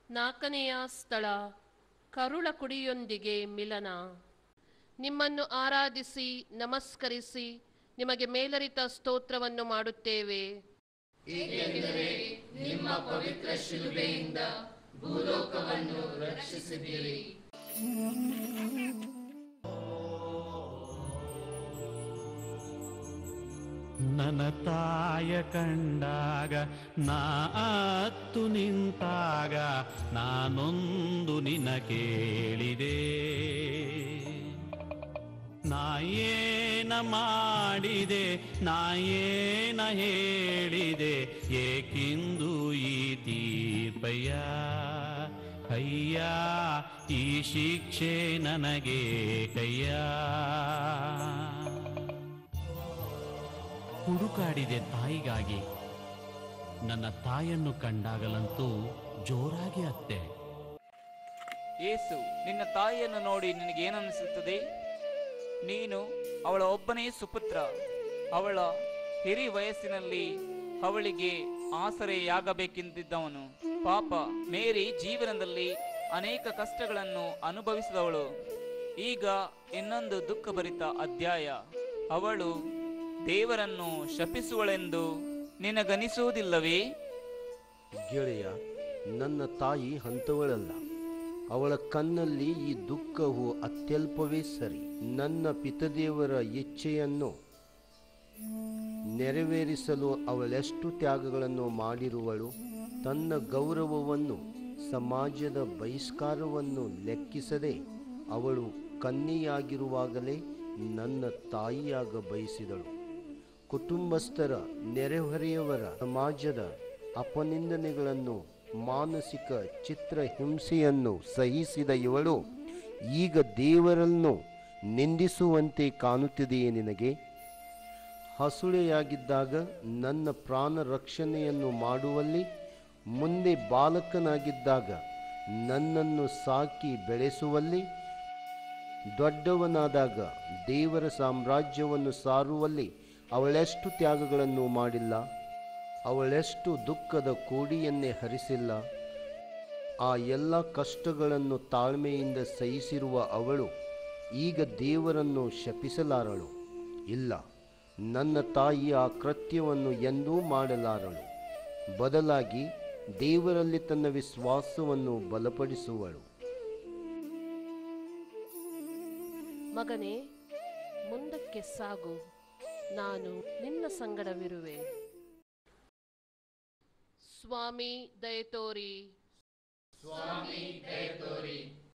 ನಾಲ್ಕನೆಯ ಸ್ಥಳ, ಕರುಳ ಕುಡಿಯೊಂದಿಗೆ ಮಿಲನ. ನಿಮ್ಮನ್ನು ಆರಾಧಿಸಿ ನಮಸ್ಕರಿಸಿ ನಿಮಗೆ ಮೇಲರಿತ ಸ್ತೋತ್ರವನ್ನು ಮಾಡುತ್ತೇವೆ, ಏಕೆಂದರೆ ನಿಮ್ಮ ಪವಿತ್ರ ಶಿಲುಬೆಯಿಂದ ಭೂಲೋಕವನ್ನು ರಕ್ಷಿಸಿದ್ದೀರಿ. ನನ್ನ ತಾಯ ಕಂಡಾಗ ನಾ ಅತ್ತು ನಿಂತಾಗ ನಾನೊಂದು ನಿನ ಕೇಳಿದೆ, ನಾಯೇನ ಮಾಡಿದೆ ನಾಯೇನ ಹೇಳಿದೆ, ಏಕಿಂದು ಈ ತೀರ್ಪಯ್ಯ ಅಯ್ಯ, ಈ ಶಿಕ್ಷೆ ನನಗೆ ಕಯ್ಯ. ಹುಡುಕಾಡಿದೆ ತಾಯಿಗಾಗಿ, ನನ್ನ ತಾಯನ್ನು ಕಂಡಾಗಲಂತೂ ಜೋರಾಗಿ ಅತ್ತೆ. ಯೇಸು, ನಿನ್ನ ತಾಯಿಯನ್ನು ನೋಡಿ ನಿನಗೇನನ್ನಿಸುತ್ತದೆ? ನೀನು ಅವಳ ಒಬ್ಬನೇ ಸುಪುತ್ರ. ಅವಳ ಹಿರಿ ವಯಸ್ಸಿನಲ್ಲಿ ಅವಳಿಗೆ ಆಸರೆಯಾಗಬೇಕೆಂದಿದ್ದವನು. ಪಾಪ, ಮೇರಿ ಜೀವನದಲ್ಲಿ ಅನೇಕ ಕಷ್ಟಗಳನ್ನು ಅನುಭವಿಸಿದವಳು. ಈಗ ಇನ್ನೊಂದು ದುಃಖಭರಿತ ಅಧ್ಯಾಯ. ಅವಳು ದೇವರನ್ನು ಶಪಿಸುವಳೆಂದು ನಿನಗನಿಸುವುದಿಲ್ಲವೇ? ಗೆಳೆಯ, ನನ್ನ ತಾಯಿ ಅಂಥವಳಲ್ಲ. ಅವಳ ಕಣ್ಣಲ್ಲಿ ಈ ದುಃಖವು ಅತ್ಯಲ್ಪವೇ ಸರಿ. ನನ್ನ ಪಿತದೇವರ ಇಚ್ಛೆಯನ್ನು ನೆರವೇರಿಸಲು ಅವಳೆಷ್ಟು ತ್ಯಾಗಗಳನ್ನು ಮಾಡಿರುವಳು. ತನ್ನ ಗೌರವವನ್ನು, ಸಮಾಜದ ಬಹಿಷ್ಕಾರವನ್ನು ಲೆಕ್ಕಿಸದೆ ಅವಳು ಕನ್ಯೆಯಾಗಿರುವಾಗಲೇ ನನ್ನ ತಾಯಿಯಾಗ ಬಯಸಿದಳು. ಕುಟುಂಬಸ್ಥರ, ನೆರೆಹೊರೆಯವರ, ಸಮಾಜದ ಅಪನಿಂದನೆಗಳನ್ನು, ಮಾನಸಿಕ ಚಿತ್ರಹಿಂಸೆಯನ್ನು ಸಹಿಸಿದ ಇವಳು ಈಗ ದೇವರನ್ನು ನಿಂದಿಸುವಂತೆ ಕಾಣುತ್ತಿದೆಯೇ ನಿನಗೆ? ಹಸುಳೆಯಾಗಿದ್ದಾಗ ನನ್ನ ಪ್ರಾಣ ರಕ್ಷಣೆಯನ್ನು ಮಾಡುವಲ್ಲಿ, ಮುಂದೆ ಬಾಲಕನಾಗಿದ್ದಾಗ ನನ್ನನ್ನು ಸಾಕಿ ಬೆಳೆಸುವಲ್ಲಿ, ದೊಡ್ಡವನಾದಾಗ ದೇವರ ಸಾಮ್ರಾಜ್ಯವನ್ನು ಸಾರುವಲ್ಲಿ ಅವಳೆಷ್ಟು ತ್ಯಾಗಗಳನ್ನು ಮಾಡಿಲ್ಲ? ಅವಳೆಷ್ಟು ದುಃಖದ ಕೋಡಿಯನ್ನೇ ಹರಿಸಿಲ್ಲ? ಆ ಎಲ್ಲ ಕಷ್ಟಗಳನ್ನು ತಾಳ್ಮೆಯಿಂದ ಸಹಿಸಿರುವ ಅವಳು ಈಗ ದೇವರನ್ನು ಶಪಿಸಲಾರಳು? ಇಲ್ಲ, ನನ್ನ ತಾಯಿ ಆ ಕೃತ್ಯವನ್ನು ಎಂದೂ ಮಾಡಲಾರಳು. ಬದಲಾಗಿ ದೇವರಲ್ಲಿ ತನ್ನ ವಿಶ್ವಾಸವನ್ನು ಬಲಪಡಿಸುವಳು. ಮಗನೇ, ಮುಂದಕ್ಕೆ ಸಾಗು, ನಾನು ನಿನ್ನ ಸಂಗಡವಿರುವೆ. ಸ್ವಾಮಿ ದಯತೋರಿ, ಸ್ವಾಮಿ ದಯತೋರಿ.